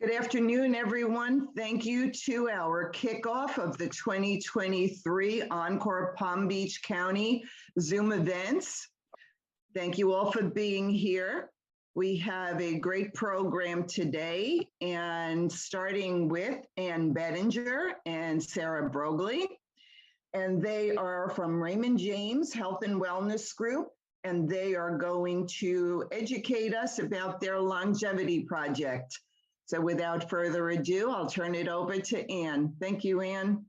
Good afternoon, everyone. Thank you to our kickoff of the 2023 Encore Palm Beach County Zoom events. Thank you all for being here. We have a great program today, and starting with Ann Bettinger and Sarah Brogley. And they are from Raymond James Health and Wellness Group, and they are going to educate us about their longevity project. So without further ado, I'll turn it over to Ann. Thank you, Ann.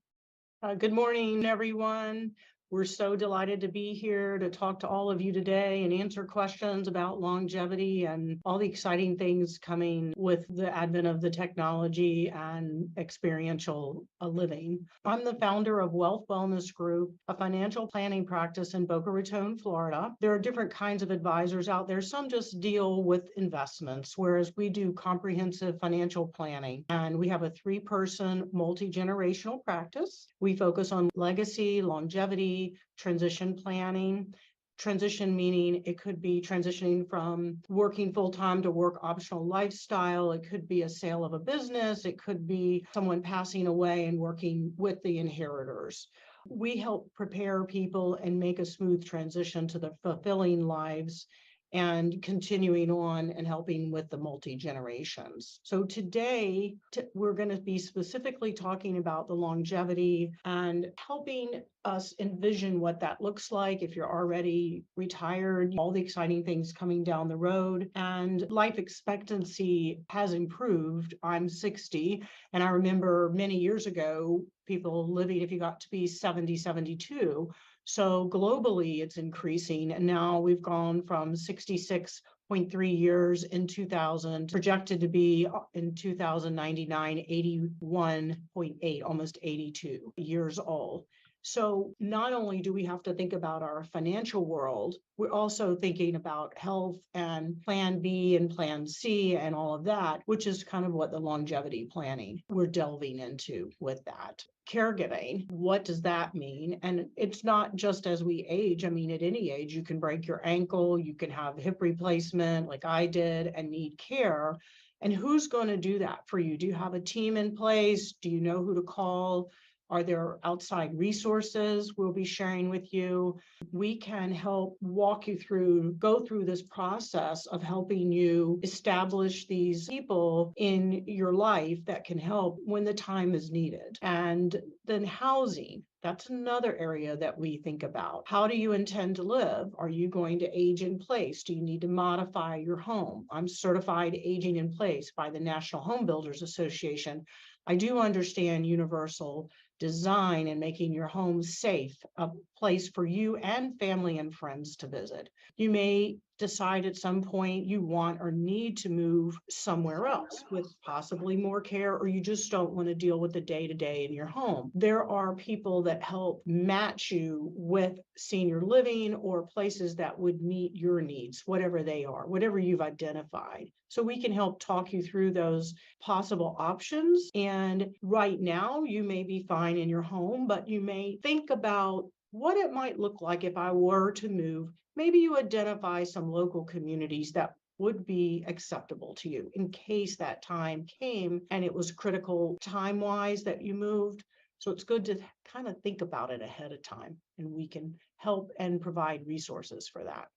Good morning, everyone. We're so delighted to be here to talk to all of you today and answer questions about longevity and all the exciting things coming with the advent of the technology and experiential living. I'm the founder of Wealth Wellness Group, a financial planning practice in Boca Raton, Florida. There are different kinds of advisors out there. Some just deal with investments, whereas we do comprehensive financial planning. And we have a 3-person multi-generational practice. We focus on legacy, longevity, transition planning. Transition meaning it could be transitioning from working full-time to work optional lifestyle. It could be a sale of a business. It could be someone passing away and working with the inheritors. We help prepare people and make a smooth transition to the fulfilling lives and continuing on and helping with the multi-generations. So today, we're going to be specifically talking about the longevity and helping us envision what that looks like if you're already retired, all the exciting things coming down the road. And life expectancy has improved. I'm 60, and I remember many years ago, people living, if you got to be 70, 72, so globally, it's increasing, and now we've gone from 66.3 years in 2000, projected to be in 2099, 81.8, almost 82 years old. So not only do we have to think about our financial world, we're also thinking about health and Plan B and Plan C and all of that, which is kind of what the longevity planning we're delving into with that. Caregiving, what does that mean? And it's not just as we age. I mean, at any age, you can break your ankle, you can have hip replacement like I did and need care. And who's going to do that for you? Do you have a team in place? Do you know who to call? Are there outside resources we'll be sharing with you? We can help walk you through, go through this process of helping you establish these people in your life that can help when the time is needed. And then housing. That's another area that we think about. How do you intend to live? Are you going to age in place? Do you need to modify your home? I'm certified aging in place by the National Home Builders Association. I do understand universal design and making your home safe, a place for you and family and friends to visit. You may decide at some point you want or need to move somewhere else with possibly more care, or you just don't want to deal with the day-to-day in your home. There are people that help match you with senior living or places that would meet your needs, whatever they are, whatever you've identified. So we can help talk you through those possible options. And right now, you may be fine in your home, but you may think about what it might look like if I were to move. Maybe you identify some local communities that would be acceptable to you in case that time came and it was critical time-wise that you moved. So it's good to kind of think about it ahead of time, and we can help and provide resources for that.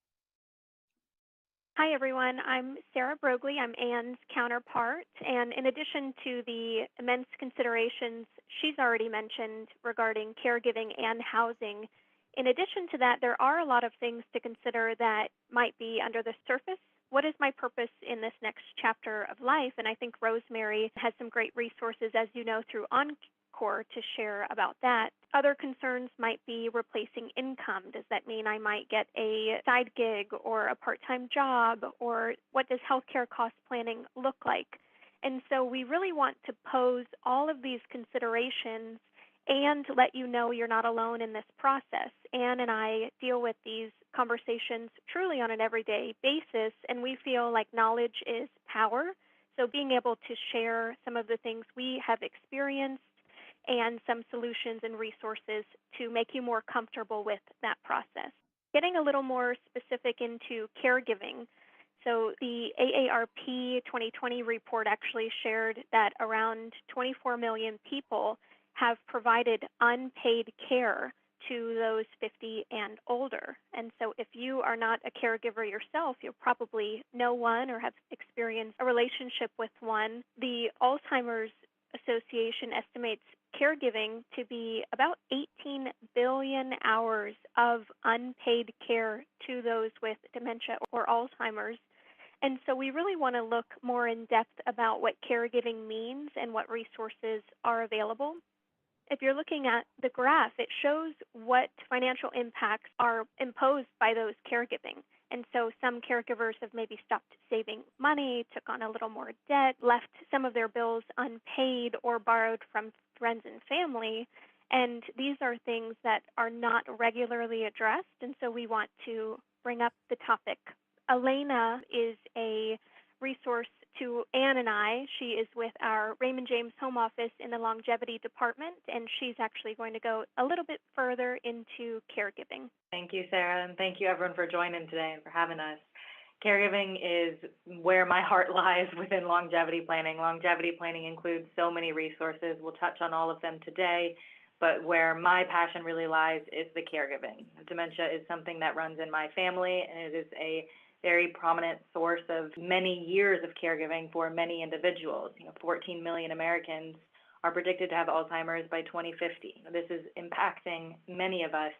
Hi, everyone. I'm Sarah Brogley. I'm Ann's counterpart. And in addition to the immense considerations she's already mentioned regarding caregiving and housing, in addition to that, there are a lot of things to consider that might be under the surface. What is my purpose in this next chapter of life? And I think Rosemary has some great resources, as you know, through Encore to share about that. Other concerns might be replacing income. Does that mean I might get a side gig or a part-time job? Or what does healthcare cost planning look like? And so we really want to pose all of these considerations and let you know you're not alone in this process. Ann and I deal with these conversations truly on an everyday basis, and we feel like knowledge is power. So being able to share some of the things we have experienced and some solutions and resources to make you more comfortable with that process. Getting a little more specific into caregiving. So the AARP 2020 report actually shared that around 24 million people have provided unpaid care to those 50 and older. And so if you are not a caregiver yourself, you'll probably know one or have experienced a relationship with one. The Alzheimer's Association estimates caregiving to be about 18 billion hours of unpaid care to those with dementia or Alzheimer's. And so we really want to look more in depth about what caregiving means and what resources are available. If you're looking at the graph, it shows what financial impacts are imposed by those caregiving. And so some caregivers have maybe stopped saving money, took on a little more debt, left some of their bills unpaid, or borrowed from friends and family. And these are things that are not regularly addressed, and so we want to bring up the topic. Elena is a resource to Ann and I. She is with our Raymond James Home Office in the Longevity Department, and she's actually going to go a little bit further into caregiving. Thank you, Sarah, and thank you everyone for joining today and for having us. Caregiving is where my heart lies within longevity planning. Longevity planning includes so many resources. We'll touch on all of them today, but where my passion really lies is the caregiving. Dementia is something that runs in my family, and it is a very prominent source of many years of caregiving for many individuals. 14 million Americans are predicted to have Alzheimer's by 2050. This is impacting many of us,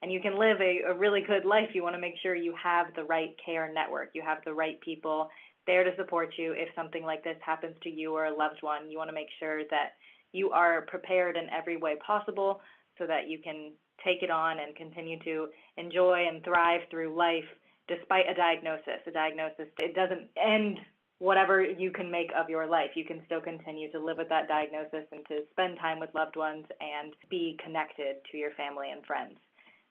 and you can live a really good life. You want to make sure you have the right care network. You have the right people there to support you if something like this happens to you or a loved one. You want to make sure that you are prepared in every way possible so that you can take it on and continue to enjoy and thrive through life despite a diagnosis. A diagnosis, it doesn't end whatever you can make of your life. You can still continue to live with that diagnosis and to spend time with loved ones and be connected to your family and friends.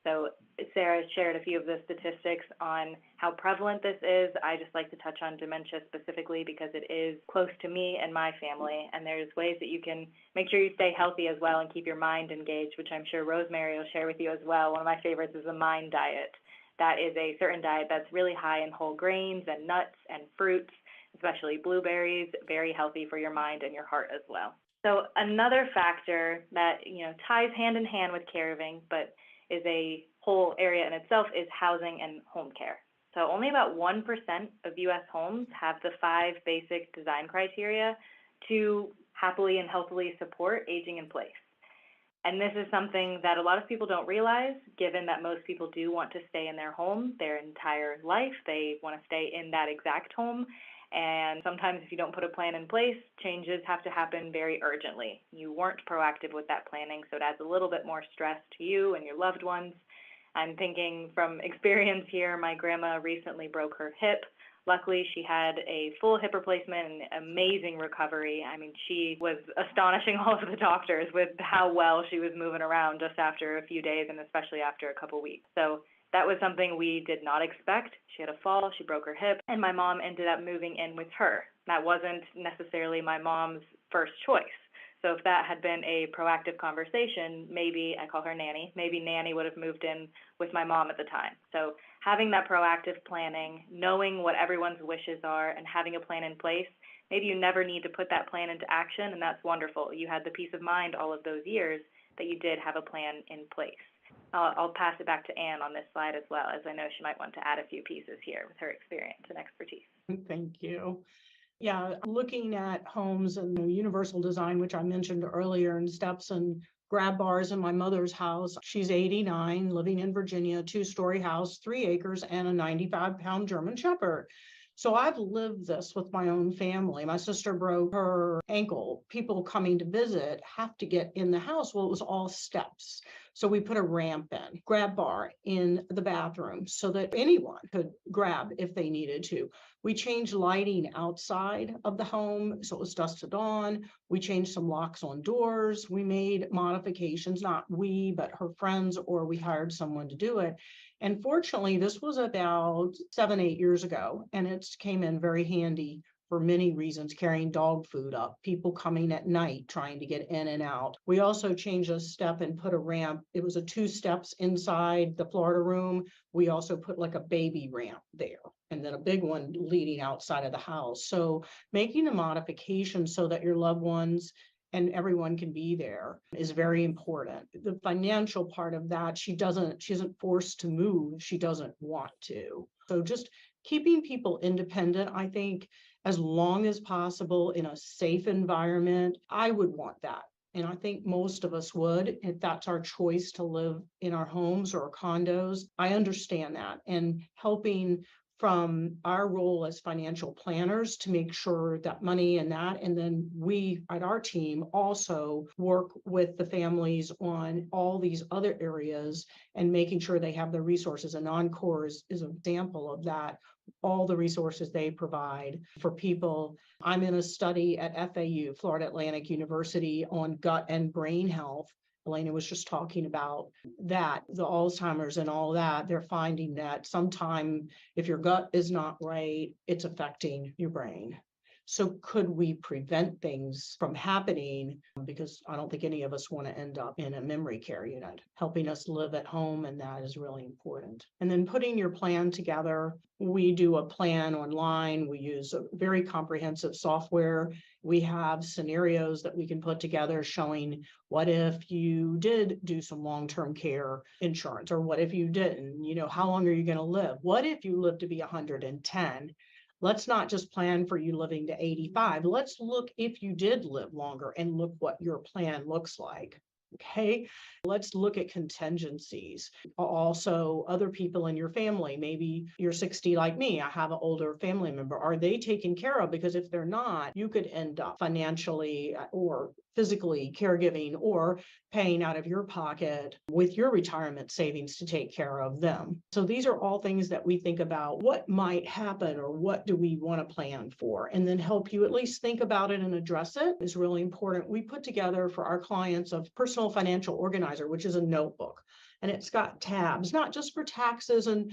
So Sarah shared a few of the statistics on how prevalent this is. I just like to touch on dementia specifically because it is close to me and my family, and there's ways that you can make sure you stay healthy as well and keep your mind engaged, which I'm sure Rosemary will share with you as well. One of my favorites is the MIND diet. That is a certain diet that's really high in whole grains and nuts and fruits, especially blueberries, very healthy for your mind and your heart as well. So another factor that ties hand in hand with caregiving, but is a whole area in itself, is housing and home care. So only about 1% of U.S. homes have the 5 basic design criteria to happily and healthily support aging in place. And this is something that a lot of people don't realize, given that most people do want to stay in their home their entire life. They want to stay in that exact home. And sometimes if you don't put a plan in place, changes have to happen very urgently. You weren't proactive with that planning, so it adds a little bit more stress to you and your loved ones. I'm thinking from experience here, my grandma recently broke her hip. Luckily, she had a full hip replacement and amazing recovery. I mean, she was astonishing all of the doctors with how well she was moving around just after a few days and especially after a couple weeks. So that was something we did not expect. She had a fall, she broke her hip, and my mom ended up moving in with her. That wasn't necessarily my mom's first choice. So if that had been a proactive conversation, maybe, I call her Nanny, maybe Nanny would have moved in with my mom at the time. So having that proactive planning, knowing what everyone's wishes are, and having a plan in place, maybe you never need to put that plan into action, and that's wonderful. You had the peace of mind all of those years that you did have a plan in place. I'll pass it back to Ann on this slide as well, as I know she might want to add a few pieces here with her experience and expertise. Thank you. Yeah, looking at homes and the universal design, which I mentioned earlier, and steps and grab bars in my mother's house. She's 89, living in Virginia, 2-story house, 3 acres, and a 95-pound German Shepherd. So I've lived this with my own family. My sister broke her ankle. People coming to visit have to get in the house. Well, it was all steps. So we put a ramp in, grab bar in the bathroom so that anyone could grab if they needed to. We changed lighting outside of the home so it was dusk to dawn. We changed some locks on doors. We made modifications, not we, but her friends, or we hired someone to do it. And fortunately, this was about 7-8 years ago, and it came in very handy for many reasons, carrying dog food up, people coming at night trying to get in and out. We also changed a step and put a ramp. It was a 2 steps inside the Florida room. We also put like a baby ramp there and then a big one leading outside of the house. So making a modification so that your loved ones and everyone can be there is very important. The financial part of that, she isn't forced to move. She doesn't want to. So just keeping people independent, I think, as long as possible in a safe environment, I would want that. And I think most of us would, if that's our choice to live in our homes or condos. I understand that, and helping from our role as financial planners to make sure that money and that, and then we at our team also work with the families on all these other areas and making sure they have the resources. And Encore is an example of that. All the resources they provide for people. I'm in a study at FAU, Florida Atlantic University, on gut and brain health. Elena was just talking about that, the Alzheimer's and all that. They're finding that sometime if your gut is not right, it's affecting your brain. So could we prevent things from happening? Because I don't think any of us want to end up in a memory care unit. Helping us live at home, and that is really important. And then putting your plan together. We do a plan online. We use a very comprehensive software. We have scenarios that we can put together showing what if you did do some long-term care insurance, or what if you didn't, how long are you going to live? What if you live to be 110? Let's not just plan for you living to 85. Let's look if you did live longer and look what your plan looks like. Okay, let's look at contingencies. Also, other people in your family, maybe you're 60 like me, I have an older family member. Are they taken care of? Because if they're not, you could end up financially or physically caregiving or paying out of your pocket with your retirement savings to take care of them. So these are all things that we think about. What might happen, or what do we want to plan for? And then help you at least think about it and address it is really important. We put together for our clients a personal financial organizer, which is a notebook. And it's got tabs, not just for taxes and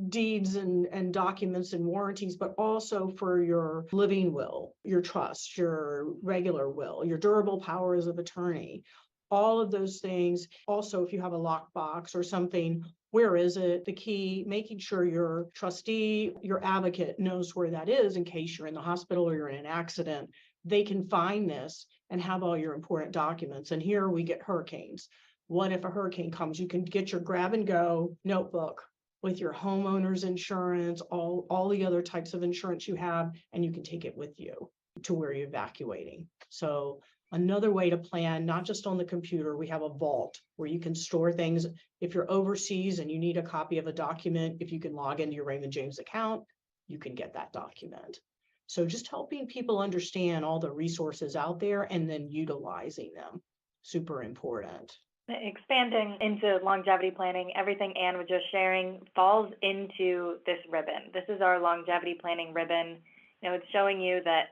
deeds and documents and warranties, but also for your living will, your trust, your regular will, your durable powers of attorney, all of those things. Also, if you have a lockbox or something, where is it? The key, making sure your trustee, your advocate knows where that is in case you're in the hospital or you're in an accident. They can find this and have all your important documents. And here we get hurricanes. What if a hurricane comes? You can get your grab and go notebook with your homeowner's insurance, all the other types of insurance you have, and you can take it with you to where you're evacuating. So another way to plan, not just on the computer, we have a vault where you can store things. If you're overseas and you need a copy of a document, if you can log into your Raymond James account, you can get that document. So just helping people understand all the resources out there and then utilizing them, super important. Expanding into longevity planning, everything Anne was just sharing falls into this ribbon. This is our longevity planning ribbon. It's showing you that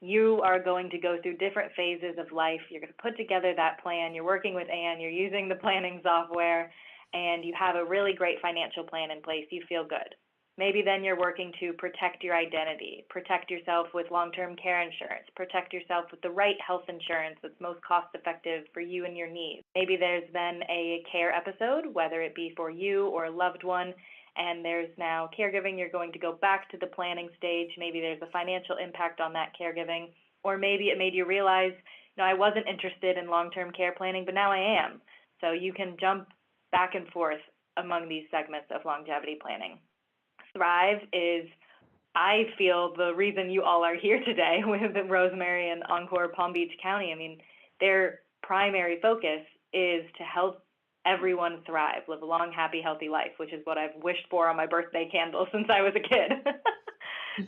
you are going to go through different phases of life. You're going to put together that plan. You're working with Anne. You're using the planning software, and you have a really great financial plan in place. You feel good. Maybe then you're working to protect your identity, protect yourself with long-term care insurance, protect yourself with the right health insurance that's most cost-effective for you and your needs. Maybe there's been a care episode, whether it be for you or a loved one, and there's now caregiving. You're going to go back to the planning stage. Maybe there's a financial impact on that caregiving, or maybe it made you realize, I wasn't interested in long-term care planning, but now I am. So you can jump back and forth among these segments of longevity planning. Thrive is, I feel, the reason you all are here today with Rosemary and Encore Palm Beach County. Their primary focus is to help everyone thrive, live a long, happy, healthy life, which is what I've wished for on my birthday candle since I was a kid.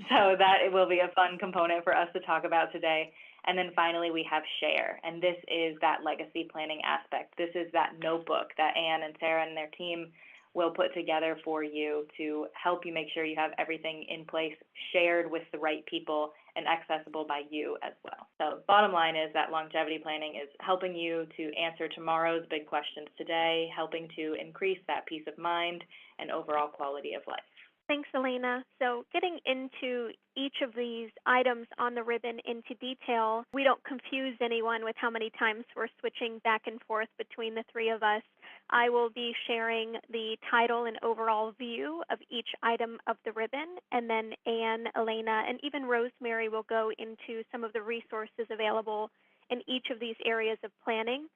So that it will be a fun component for us to talk about today. And then finally, we have Share, and this is that legacy planning aspect. This is that notebook that Anne and Sarah and their team will put together for you to help you make sure you have everything in place, shared with the right people, and accessible by you as well. So bottom line is that longevity planning is helping you to answer tomorrow's big questions today, helping to increase that peace of mind and overall quality of life. Thanks, Elena. So getting into each of these items on the ribbon into detail, we don't confuse anyone with how many times we're switching back and forth between the three of us. I will be sharing the title and overall view of each item of the ribbon, and then Anne, Elena, and even Rosemary will go into some of the resources available in each of these areas of planning.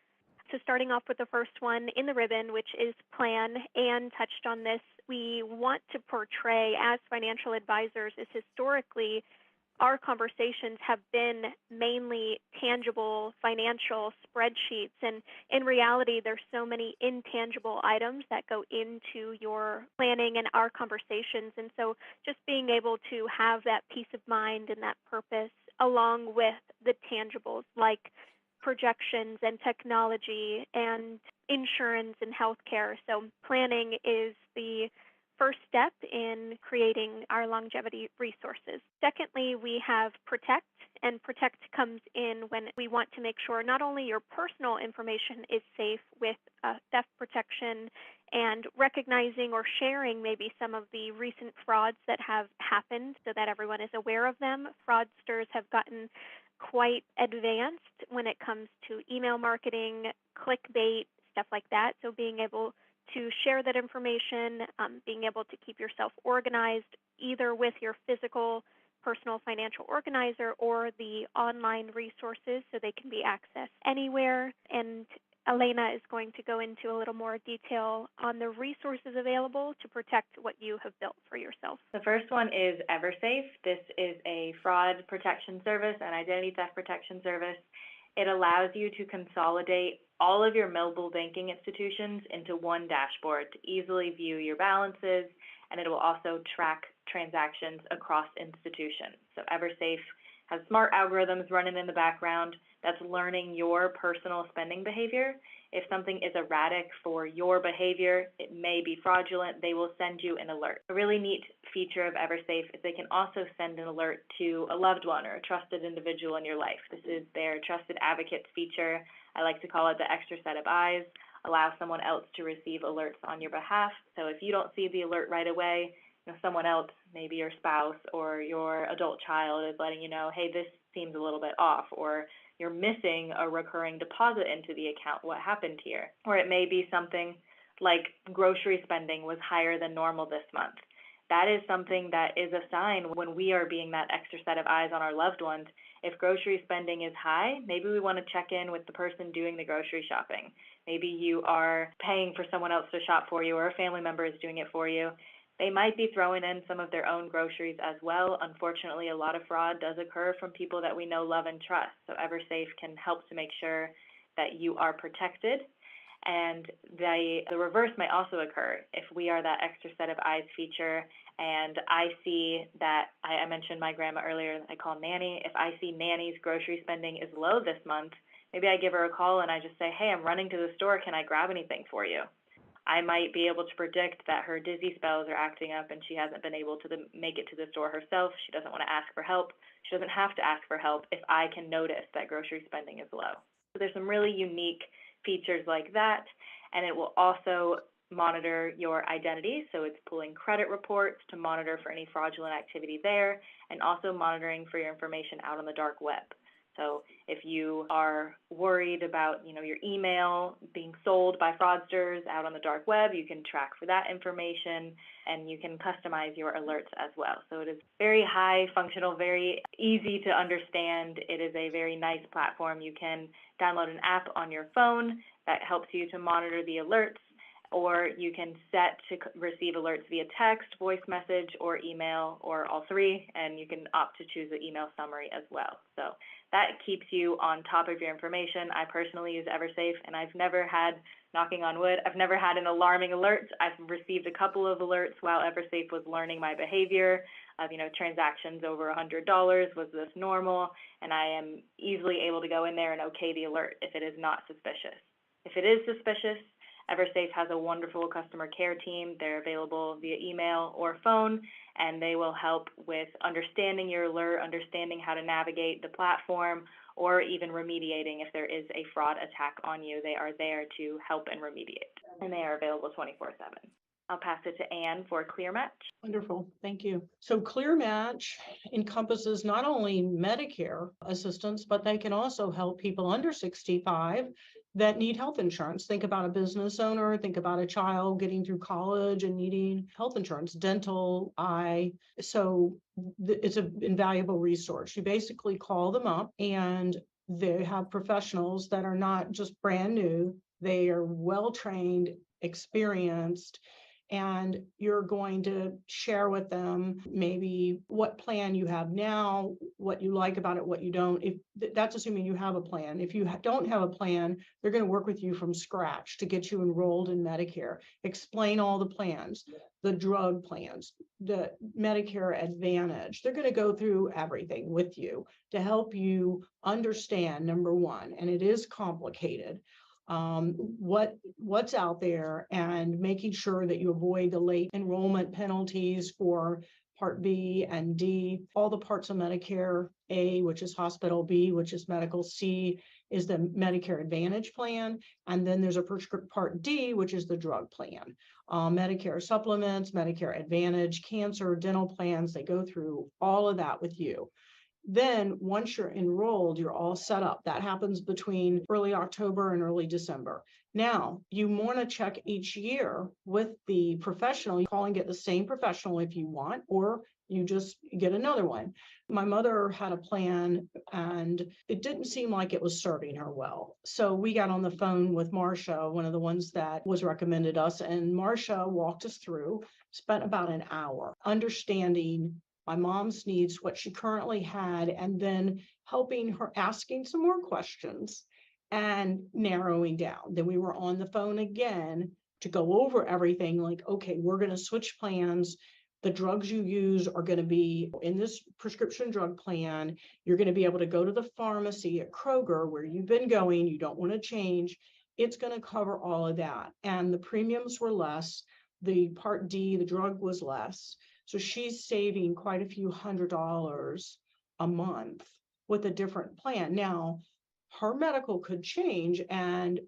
So starting off with the first one in the ribbon, which is plan. Anne touched on this. We want to portray as financial advisors is historically our conversations have been mainly tangible financial spreadsheets. And in reality, there's so many intangible items that go into your planning and our conversations. And so just being able to have that peace of mind and that purpose along with the tangibles like projections and technology and insurance and healthcare. So planning is the first step in creating our longevity resources. Secondly, we have protect, and protect comes in when we want to make sure not only your personal information is safe with theft protection and recognizing or sharing maybe some of the recent frauds that have happened so that everyone is aware of them. Fraudsters have gotten quite advanced when it comes to email marketing, clickbait, stuff like that. So being able to share that information, being able to keep yourself organized either with your physical personal financial organizer or the online resources so they can be accessed anywhere. And Elena is going to go into a little more detail on the resources available to protect what you have built for yourself. The first one is EverSafe. This is a fraud protection service and identity theft protection service. It allows you to consolidate all of your mobile banking institutions into one dashboard to easily view your balances, and it will also track transactions across institutions. So EverSafe has smart algorithms running in the background that's learning your personal spending behavior. If something is erratic for your behavior, it may be fraudulent, they will send you an alert. A really neat feature of EverSafe is they can also send an alert to a loved one or a trusted individual in your life. This is their Trusted Advocates feature. I like to call it the extra set of eyes. Allow someone else to receive alerts on your behalf. So if you don't see the alert right away, someone else, maybe your spouse or your adult child, is letting you know, hey, this seems a little bit off, or you're missing a recurring deposit into the account. What happened here? Or it may be something like grocery spending was higher than normal this month. That is something that is a sign when we are being that extra set of eyes on our loved ones. If grocery spending is high, maybe we want to check in with the person doing the grocery shopping. Maybe you are paying for someone else to shop for you, or a family member is doing it for you. They might be throwing in some of their own groceries as well. Unfortunately, a lot of fraud does occur from people that we know, love, and trust. So EverSafe can help to make sure that you are protected. And the reverse might also occur if we are that extra set of eyes feature, and I see that, I mentioned my grandma earlier, I call Nanny. If I see Nanny's grocery spending is low this month, maybe I give her a call and I just say, hey, I'm running to the store, can I grab anything for you? I might be able to predict that her dizzy spells are acting up and she hasn't been able to make it to the store herself. She doesn't want to ask for help. She doesn't have to ask for help if I can notice that grocery spending is low. So there's some really unique features like that, and it will also monitor your identity. So it's pulling credit reports to monitor for any fraudulent activity there, and also monitoring for your information out on the dark web. So if you are worried about, your email being sold by fraudsters out on the dark web, you can track for that information, and you can customize your alerts as well. So it is very high functional, very easy to understand. It is a very nice platform. You can download an app on your phone that helps you to monitor the alerts, or you can set to receive alerts via text, voice message, or email, or all three, and you can opt to choose the email summary as well. So that keeps you on top of your information. I personally use EverSafe, and I've never had, knocking on wood, I've never had an alarming alert. I've received a couple of alerts while EverSafe was learning my behavior of, transactions over $100, was this normal? And I am easily able to go in there and okay the alert if it is not suspicious. If it is suspicious, EverSafe has a wonderful customer care team. They're available via email or phone, and they will help with understanding your alert, understanding how to navigate the platform, or even remediating if there is a fraud attack on you. They are there to help and remediate, and they are available 24/7. I'll pass it to Anne for ClearMatch. Wonderful, thank you. So ClearMatch encompasses not only Medicare assistance, but they can also help people under 65 that need health insurance. Think about a business owner, think about a child getting through college and needing health insurance, dental, eye. So it's an invaluable resource. You basically call them up and they have professionals that are not just brand new. They are well-trained, experienced, and you're going to share with them maybe what plan you have now, what you like about it, what you don't. If that's assuming you have a plan. If you don't have a plan, they're going to work with you from scratch to get you enrolled in Medicare, explain all the plans, the drug plans, the Medicare Advantage. They're going to go through everything with you to help you understand, number one, and it is complicated, what's out there, and making sure that you avoid the late enrollment penalties for Part B and D, all the parts of Medicare. A, which is hospital, B, which is medical, C is the Medicare Advantage plan, and then there's a Part D, which is the drug plan. Medicare supplements, Medicare Advantage, cancer, dental plans, they go through all of that with you. Then once you're enrolled, you're all set up. That happens between early October and early December. Now, you want to check each year with the professional. You call and get the same professional if you want, or you just get another one. My mother had a plan and it didn't seem like it was serving her well. So we got on the phone with Marcia, one of the ones that was recommended us, and Marcia walked us through, spent about an hour understanding my mom's needs, what she currently had, and then helping her, asking some more questions and narrowing down. Then we were on the phone again to go over everything, like, okay, we're going to switch plans. The drugs you use are going to be in this prescription drug plan. You're going to be able to go to the pharmacy at Kroger where you've been going. You don't want to change. It's going to cover all of that. And the premiums were less. The Part D, the drug was less. So she's saving quite a few $100s a month with a different plan. Now, her medical could change and,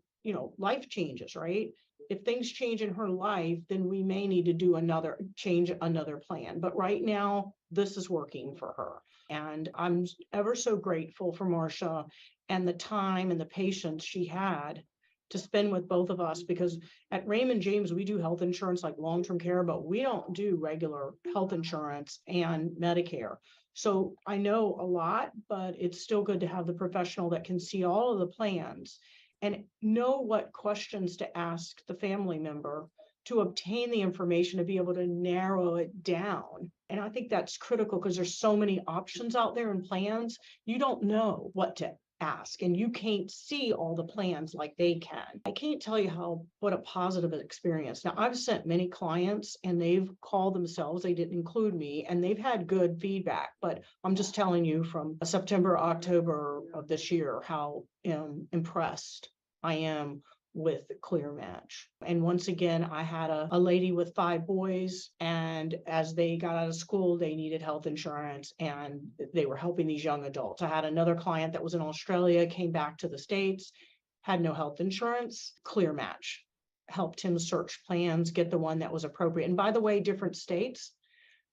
life changes, right? If things change in her life, then we may need to change another plan. But right now, this is working for her. And I'm ever so grateful for Marcia and the time and the patience she had to spend with both of us, because at Raymond James, we do health insurance like long-term care, but we don't do regular health insurance and Medicare. So I know a lot, but it's still good to have the professional that can see all of the plans and know what questions to ask the family member to obtain the information to be able to narrow it down. And I think that's critical because there's so many options out there in plans. You don't know what to ask, and you can't see all the plans like they can. I can't tell you what a positive experience. Now, I've sent many clients and they've called themselves, they didn't include me, and they've had good feedback, but I'm just telling you from September, October of this year, how impressed I am with ClearMatch. And once again, I had a lady with 5 boys, and as they got out of school, they needed health insurance and they were helping these young adults. I had another client that was in Australia, came back to the States, had no health insurance. ClearMatch helped him search plans, get the one that was appropriate. And by the way, different states.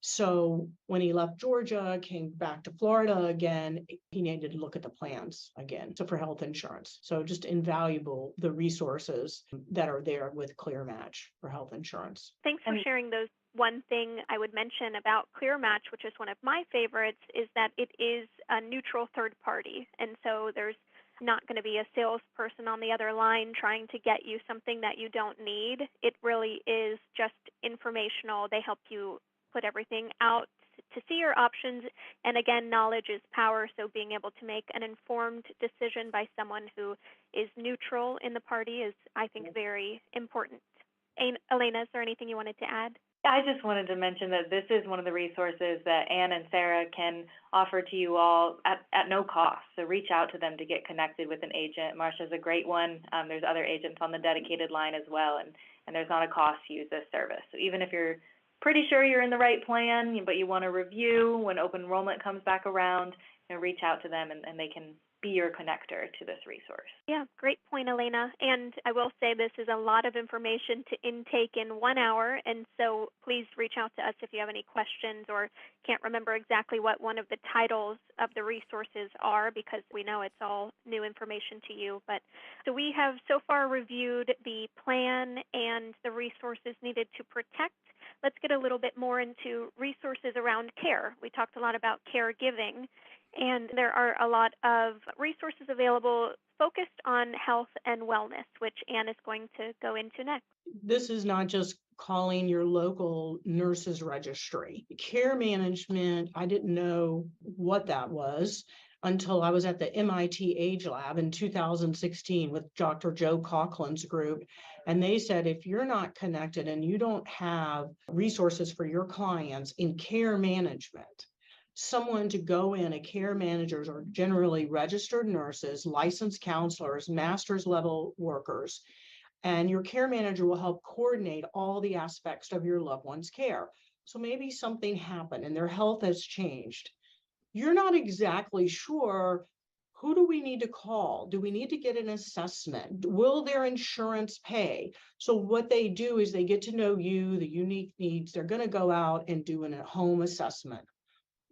So when he left Georgia, came back to Florida again, he needed to look at the plans again. So for health insurance. So just invaluable, the resources that are there with ClearMatch for health insurance. Thanks for sharing those. One thing I would mention about ClearMatch, which is one of my favorites, is that it is a neutral third party. And so there's not going to be a salesperson on the other line trying to get you something that you don't need. It really is just informational. They help you put everything out to see your options. And again, knowledge is power. So being able to make an informed decision by someone who is neutral in the party is, I think, very important. Elena, is there anything you wanted to add? I just wanted to mention that this is one of the resources that Anne and Sarah can offer to you all at no cost. So reach out to them to get connected with an agent. Marcia's a great one. There's other agents on the dedicated line as well, and there's not a cost to use this service. So even if you're pretty sure you're in the right plan, but you want to review when open enrollment comes back around, reach out to them and they can be your connector to this resource. Yeah, great point, Elena. And I will say this is a lot of information to intake in 1 hour. And so please reach out to us if you have any questions or can't remember exactly what one of the titles of the resources are, because we know it's all new information to you. But so we have so far reviewed the plan and the resources needed to protect. Let's get a little bit more into resources around care. We talked a lot about caregiving, and there are a lot of resources available focused on health and wellness, which Anne is going to go into next. This is not just calling your local nurses registry. Care management, I didn't know what that was until I was at the MIT Age Lab in 2016 with Dr. Joe Coughlin's group. And they said, if you're not connected and you don't have resources for your clients in care management, someone to go in, a care managers are generally registered nurses, licensed counselors, master's level workers, and your care manager will help coordinate all the aspects of your loved one's care. So maybe something happened and their health has changed. You're not exactly sure, who do we need to call? Do we need to get an assessment? Will their insurance pay? So what they do is they get to know you, the unique needs. They're going to go out and do a home assessment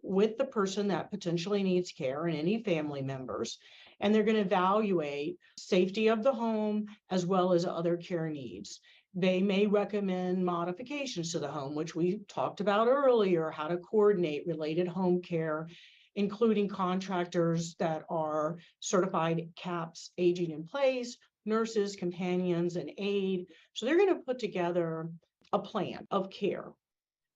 with the person that potentially needs care and any family members. And they're going to evaluate safety of the home as well as other care needs. They may recommend modifications to the home, which we talked about earlier, how to coordinate related home care, including contractors that are certified CAPS aging in place, nurses, companions, and aid. So they're going to put together a plan of care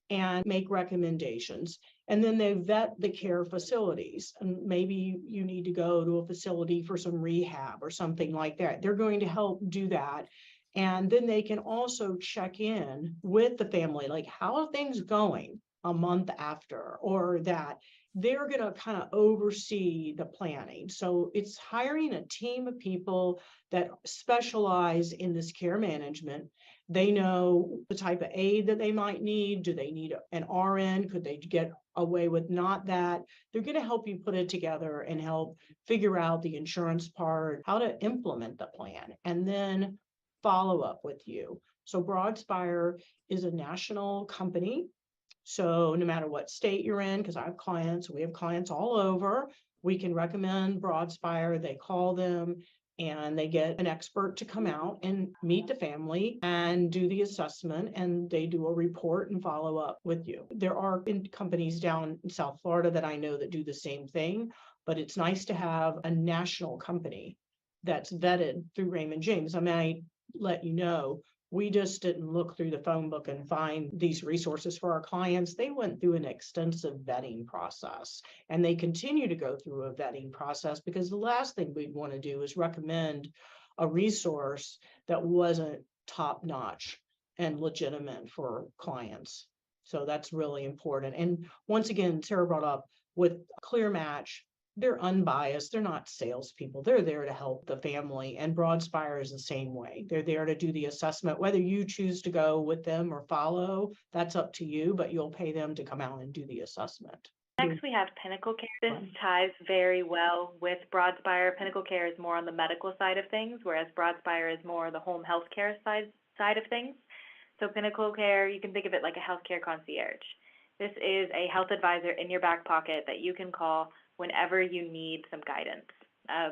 and make recommendations. And then they vet the care facilities. And maybe you need to go to a facility for some rehab or something like that. They're going to help do that. And then they can also check in with the family, like, how are things going a month after, or that they're going to kind of oversee the planning. So it's hiring a team of people that specialize in this care management. They know the type of aid that they might need. Do they need an RN? Could they get away with not that? They're going to help you put it together and help figure out the insurance part, how to implement the plan, and then follow up with you. So Broadspire is a national company. So no matter what state you're in, because I have clients, we have clients all over, we can recommend Broadspire. They call them and they get an expert to come out and meet the family and do the assessment, and they do a report and follow up with you. There are companies down in South Florida that I know that do the same thing, but it's nice to have a national company that's vetted through Raymond James. I might let you know, we just didn't look through the phone book and find these resources for our clients. They went through an extensive vetting process, and they continue to go through a vetting process, because the last thing we'd want to do is recommend a resource that wasn't top-notch and legitimate for clients. So that's really important. And once again, Sarah brought up with Clear Match, they're unbiased. They're not salespeople. They're there to help the family. And Broadspire is the same way. They're there to do the assessment. Whether you choose to go with them or follow, that's up to you, but you'll pay them to come out and do the assessment. Next, we have Pinnacle Care. This ties very well with Broadspire. Pinnacle Care is more on the medical side of things, whereas Broadspire is more the home health care side of things. So Pinnacle Care, you can think of it like a healthcare concierge. This is a health advisor in your back pocket that you can call whenever you need some guidance.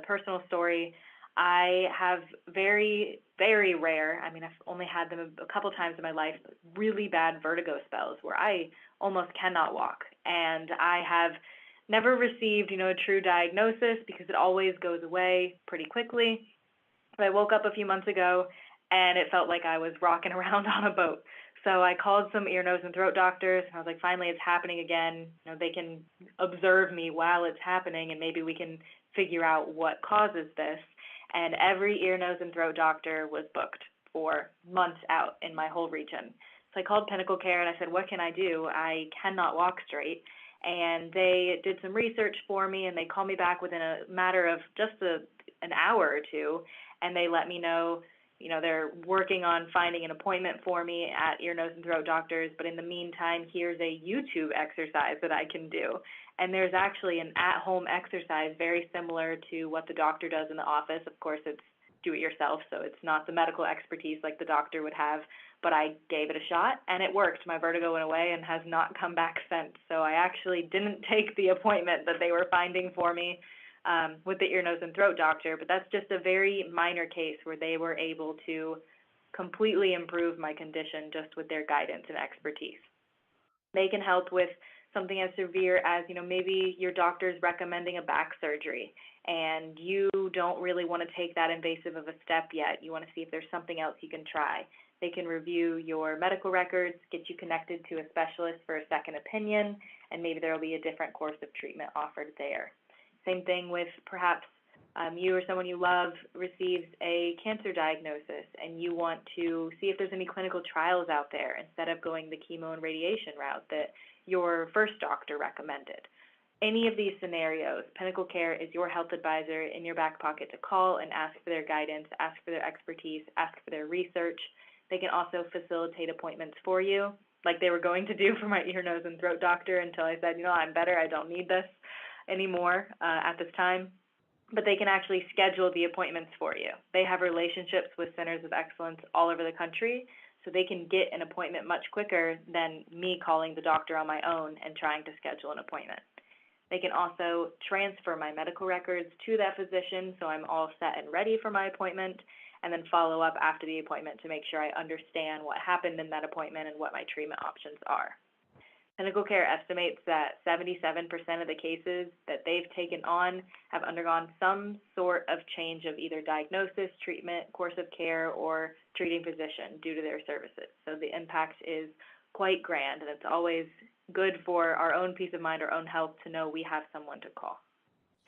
Personal story, I have very, very rare, I mean, I've only had them a couple times in my life, but really bad vertigo spells where I almost cannot walk. And I have never received, a true diagnosis, because it always goes away pretty quickly. But I woke up a few months ago and it felt like I was rocking around on a boat. So I called some ear, nose, and throat doctors, and I was like, finally, it's happening again. They can observe me while it's happening, and maybe we can figure out what causes this. And every ear, nose, and throat doctor was booked for months out in my whole region. So I called Pinnacle Care, and I said, what can I do? I cannot walk straight. And they did some research for me, and they called me back within a matter of just an hour or two, and they let me know, they're working on finding an appointment for me at ear, nose, and throat doctors, but in the meantime, here's a YouTube exercise that I can do. And there's actually an at-home exercise very similar to what the doctor does in the office. Of course, it's do-it-yourself, so it's not the medical expertise like the doctor would have, but I gave it a shot, and it worked. My vertigo went away and has not come back since. So I actually didn't take the appointment that they were finding for me with the ear, nose, and throat doctor, but that's just a very minor case where they were able to completely improve my condition just with their guidance and expertise. They can help with something as severe as, maybe your doctor's recommending a back surgery and you don't really want to take that invasive of a step yet. You want to see if there's something else you can try. They can review your medical records, get you connected to a specialist for a second opinion, and maybe there will be a different course of treatment offered there. Same thing with perhaps you or someone you love receives a cancer diagnosis and you want to see if there's any clinical trials out there instead of going the chemo and radiation route that your first doctor recommended. Any of these scenarios, Pinnacle Care is your health advisor in your back pocket to call and ask for their guidance, ask for their expertise, ask for their research. They can also facilitate appointments for you, like they were going to do for my ear, nose, and throat doctor until I said, I'm better, I don't need this anymore at this time. But they can actually schedule the appointments for you. They have relationships with centers of excellence all over the country, so they can get an appointment much quicker than me calling the doctor on my own and trying to schedule an appointment. They can also transfer my medical records to that physician so I'm all set and ready for my appointment, and then follow up after the appointment to make sure I understand what happened in that appointment and what my treatment options are. Pinnacle Care estimates that 77% of the cases that they've taken on have undergone some sort of change of either diagnosis, treatment, course of care, or treating physician due to their services. So the impact is quite grand, and it's always good for our own peace of mind, our own health, to know we have someone to call.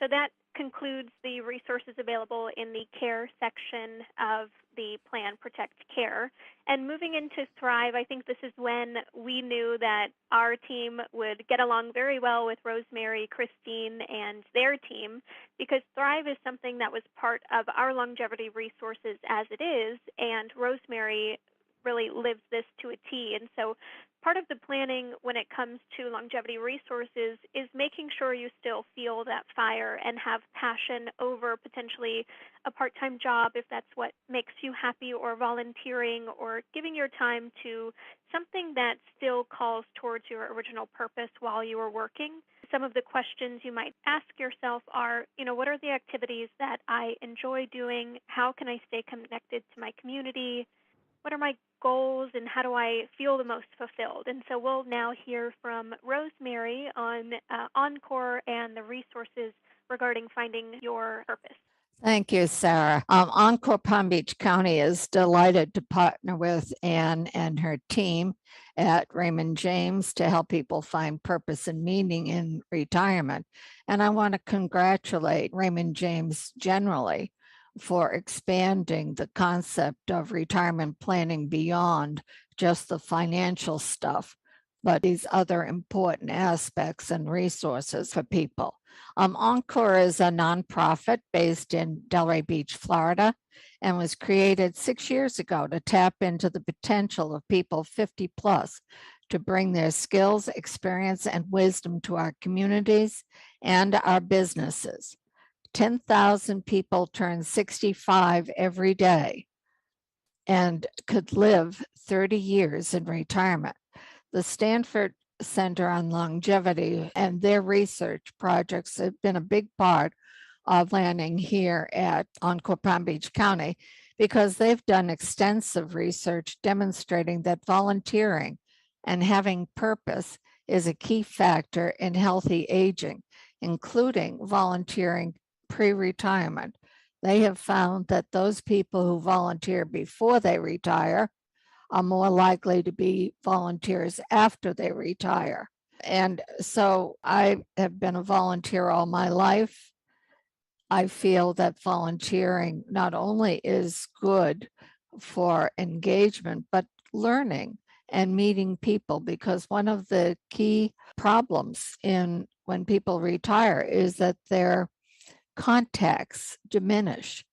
So that concludes the resources available in the care section of the plan Protect Care. And moving into Thrive, I think this is when we knew that our team would get along very well with Rosemary, Christine, and their team, because Thrive is something that was part of our longevity resources as it is, and Rosemary really lives this to a T. And so part of the planning when it comes to longevity resources is making sure you still feel that fire and have passion over potentially a part-time job if that's what makes you happy, or volunteering, or giving your time to something that still calls towards your original purpose while you are working. Some of the questions you might ask yourself are, what are the activities that I enjoy doing? How can I stay connected to my community? What are my goals, and how do I feel the most fulfilled? And so we'll now hear from Rosemary on Encore and the resources regarding finding your purpose. Thank you, Sarah. Encore Palm Beach County is delighted to partner with Anne and her team at Raymond James to help people find purpose and meaning in retirement. And I want to congratulate Raymond James generally for expanding the concept of retirement planning beyond just the financial stuff, but these other important aspects and resources for people. Encore is a nonprofit based in Delray Beach, Florida, and was created 6 years ago to tap into the potential of people 50 plus to bring their skills, experience, and wisdom to our communities and our businesses. 10,000 people turn 65 every day and could live 30 years in retirement. The Stanford Center on Longevity and their research projects have been a big part of planning here at Encore Palm Beach County, because they've done extensive research demonstrating that volunteering and having purpose is a key factor in healthy aging, including volunteering pre-retirement. They have found that those people who volunteer before they retire are more likely to be volunteers after they retire. And so I have been a volunteer all my life. I feel that volunteering not only is good for engagement, but learning and meeting people, because one of the key problems in when people retire is that their contacts diminish,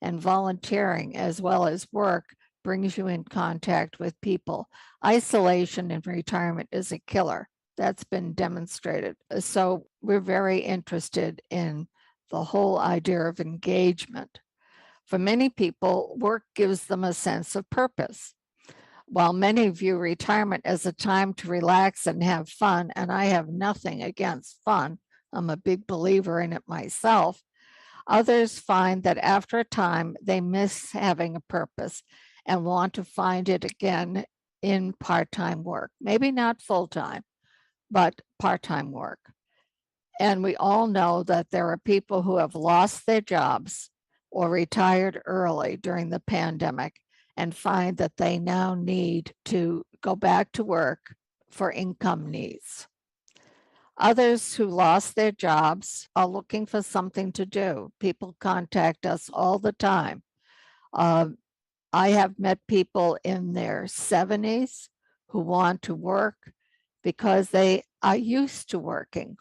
and volunteering as well as work brings you in contact with people. Isolation in retirement is a killer. That's been demonstrated. So we're very interested in the whole idea of engagement. For many people, work gives them a sense of purpose. While many view retirement as a time to relax and have fun, and I have nothing against fun, I'm a big believer in it myself, others find that after a time they miss having a purpose and want to find it again in part-time work, maybe not full-time, but part-time work. And we all know that there are people who have lost their jobs or retired early during the pandemic and find that they now need to go back to work for income needs. Others who lost their jobs are looking for something to do. People contact us all the time. I have met people in their 70s who want to work because they are used to working.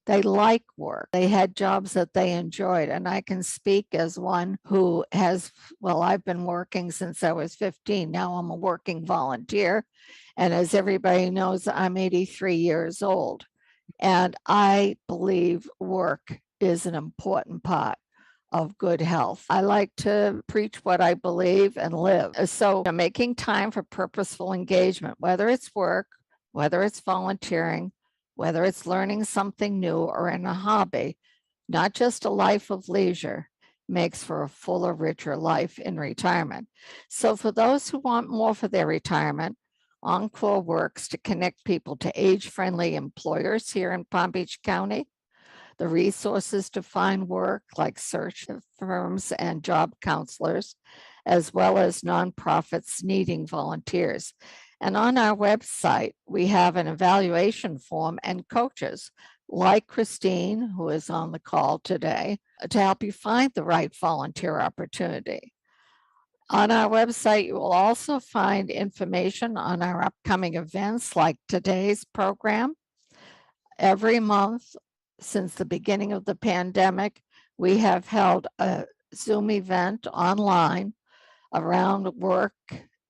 They like work. They had jobs that they enjoyed. And I can speak as one who has, well, I've been working since I was 15. Now I'm a working volunteer. And as everybody knows, I'm 83 years old. And I believe work is an important part of good health. I like to preach what I believe and live. So making time for purposeful engagement, whether it's work, whether it's volunteering, whether it's learning something new or in a hobby, not just a life of leisure, makes for a fuller, richer life in retirement. So for those who want more for their retirement, Encore works to connect people to age-friendly employers here in Palm Beach County, the resources to find work like search firms and job counselors, as well as nonprofits needing volunteers. And on our website, we have an evaluation form and coaches like Christine, who is on the call today, to help you find the right volunteer opportunity. On our website, you will also find information on our upcoming events like today's program. Every month since the beginning of the pandemic, we have held a Zoom event online around work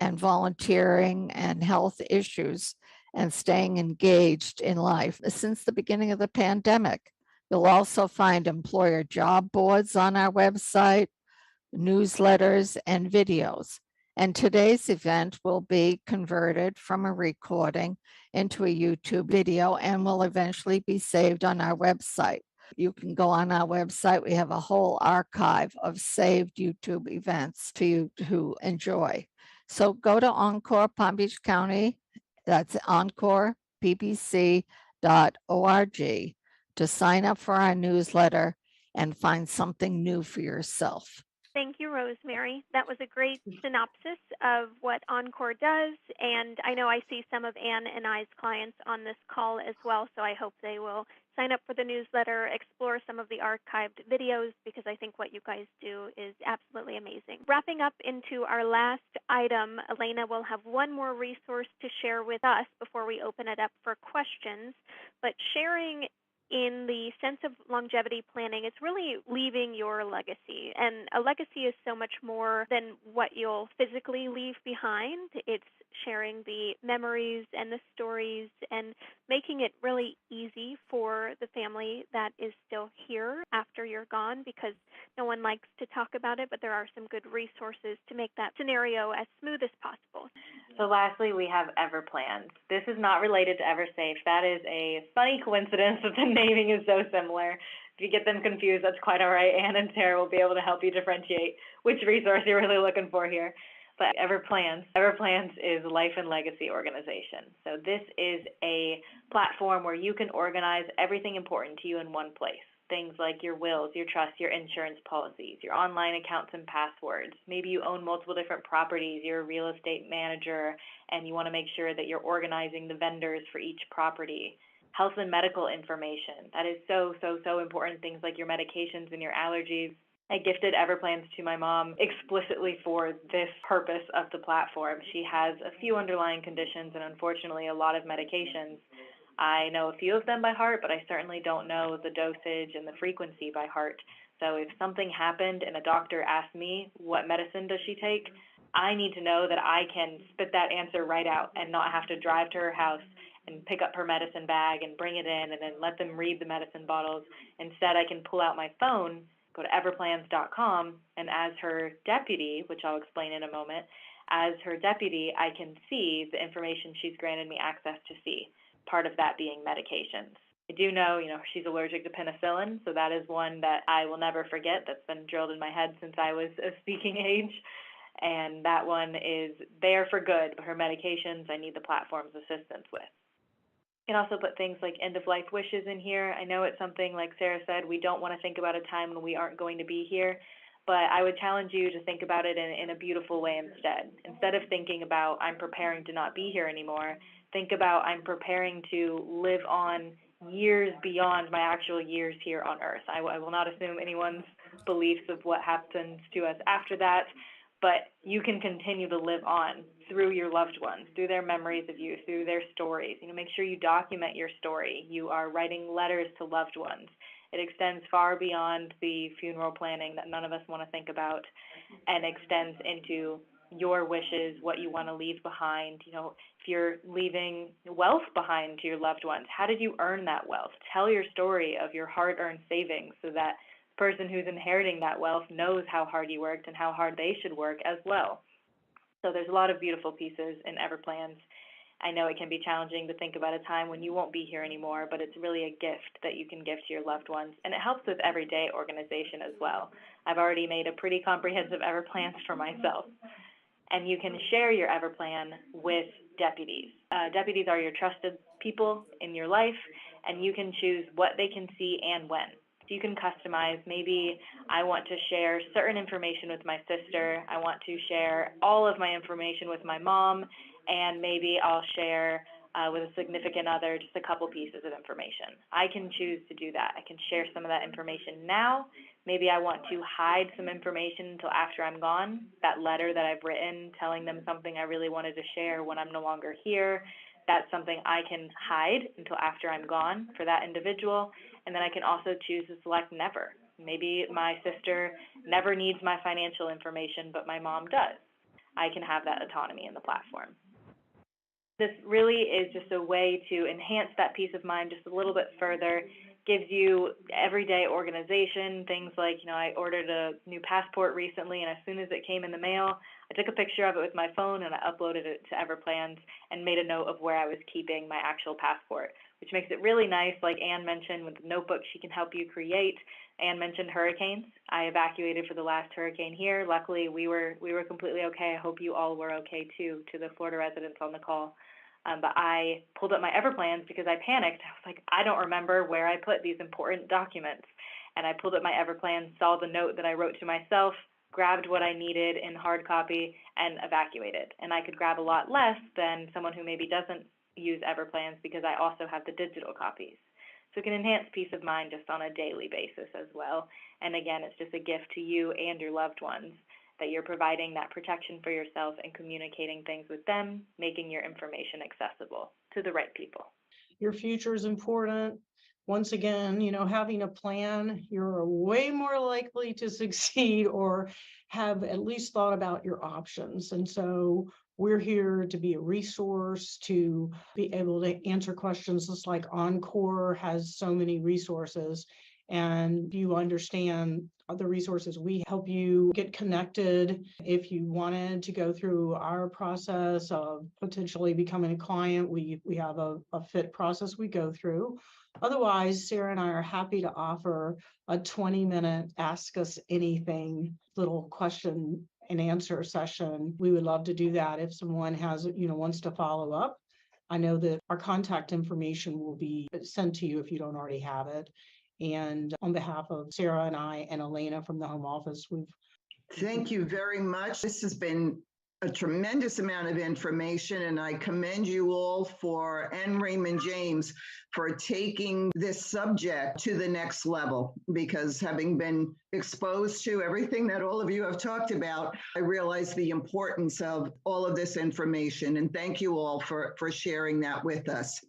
and volunteering and health issues and staying engaged in life since the beginning of the pandemic. You'll also find employer job boards on our website, newsletters, and videos. And today's event will be converted from a recording into a YouTube video and will eventually be saved on our website. You can go on our website. We have a whole archive of saved YouTube events for you to enjoy. So go to Encore Palm Beach County, that's Encore PBC.org, to sign up for our newsletter and find something new for yourself. Thank you, Rosemary. That was a great synopsis of what Encore does, and I know I see some of Ann and I's clients on this call as well, so I hope they will sign up for the newsletter, explore some of the archived videos, because I think what you guys do is absolutely amazing. Wrapping up into our last item, Elena will have one more resource to share with us before we open it up for questions, but sharing in the sense of longevity planning, it's really leaving your legacy. And a legacy is so much more than what you'll physically leave behind. It's sharing the memories and the stories and making it really easy for the family that is still here after you're gone, because no one likes to talk about it, but there are some good resources to make that scenario as smooth as possible. So lastly, we have EverPlans. This is not related to EverSafe. That is a funny coincidence that the naming is so similar. If you get them confused, that's quite all right. Ann and Sarah will be able to help you differentiate which resource you're really looking for here. But EverPlans is a life and legacy organization. So this is a platform where you can organize everything important to you in one place. Things like your wills, your trusts, your insurance policies, your online accounts and passwords. Maybe you own multiple different properties, you're a real estate manager, and you want to make sure that you're organizing the vendors for each property. Health and medical information. That is so important. Things like your medications and your allergies. I gifted EverPlans to my mom explicitly for this purpose of the platform. She has a few underlying conditions and unfortunately a lot of medications. I know a few of them by heart, but I certainly don't know the dosage and the frequency by heart. So if something happened and a doctor asked me, what medicine does she take? I need to know that I can spit that answer right out and not have to drive to her house and pick up her medicine bag and bring it in and then let them read the medicine bottles. Instead, I can pull out my phone, go to everplans.com, and as her deputy, which I'll explain in a moment, as her deputy, I can see the information she's granted me access to see, part of that being medications. I do know, she's allergic to penicillin, so that is one that I will never forget. That's been drilled in my head since I was of speaking age. And that one is there for good, but her medications I need the platform's assistance with. You can also put things like end-of-life wishes in here. I know it's something, like Sarah said, we don't want to think about a time when we aren't going to be here, but I would challenge you to think about it in a beautiful way instead. Instead of thinking about, I'm preparing to not be here anymore, think about, I'm preparing to live on years beyond my actual years here on Earth. I will not assume anyone's beliefs of what happens to us after that, but you can continue to live on through your loved ones, through their memories of you, through their stories. Make sure you document your story. You are writing letters to loved ones. It extends far beyond the funeral planning that none of us want to think about, and extends into your wishes, what you want to leave behind. If you're leaving wealth behind to your loved ones, how did you earn that wealth? Tell your story of your hard-earned savings so that the person who's inheriting that wealth knows how hard you worked and how hard they should work as well. So there's a lot of beautiful pieces in Everplans. I know it can be challenging to think about a time when you won't be here anymore, but it's really a gift that you can give to your loved ones, and it helps with everyday organization as well. I've already made a pretty comprehensive Everplans for myself. And you can share your Everplan with deputies. Deputies are your trusted people in your life, and you can choose what they can see and when. So you can customize. Maybe I want to share certain information with my sister. I want to share all of my information with my mom, and maybe I'll share with a significant other just a couple pieces of information. I can choose to do that. I can share some of that information now. Maybe I want to hide some information until after I'm gone, that letter that I've written telling them something I really wanted to share when I'm no longer here. That's something I can hide until after I'm gone for that individual. And then I can also choose to select never. Maybe my sister never needs my financial information, but my mom does. I can have that autonomy in the platform. This really is just a way to enhance that peace of mind just a little bit further. Gives you everyday organization, things like, I ordered a new passport recently, and as soon as it came in the mail, I took a picture of it with my phone and I uploaded it to Everplans and made a note of where I was keeping my actual passport, which makes it really nice. Like Anne mentioned, with the notebook she can help you create. Anne mentioned hurricanes. I evacuated for the last hurricane here. Luckily, we were completely okay. I hope you all were okay too, to the Florida residents on the call. But I pulled up my Everplans because I panicked. I was like, I don't remember where I put these important documents. And I pulled up my Everplans, saw the note that I wrote to myself, grabbed what I needed in hard copy, and evacuated. And I could grab a lot less than someone who maybe doesn't use Everplans because I also have the digital copies. So it can enhance peace of mind just on a daily basis as well. And again, it's just a gift to you and your loved ones that you're providing that protection for yourself and communicating things with them, making your information accessible to the right people. Your future is important. Once again, having a plan, you're way more likely to succeed or have at least thought about your options. And so we're here to be a resource, to be able to answer questions, just like Encore has so many resources. And you understand the resources. We help you get connected. If you wanted to go through our process of potentially becoming a client, we have a fit process we go through. Otherwise, Sarah and I are happy to offer a 20-minute Ask Us Anything little question and answer session. We would love to do that if someone has, wants to follow up. I know that our contact information will be sent to you if you don't already have it. And on behalf of Sarah and I and Elena from the home office, Thank you very much. This has been a tremendous amount of information, and I commend you all and Raymond James for taking this subject to the next level, because having been exposed to everything that all of you have talked about, I realize the importance of all of this information, and thank you all for sharing that with us.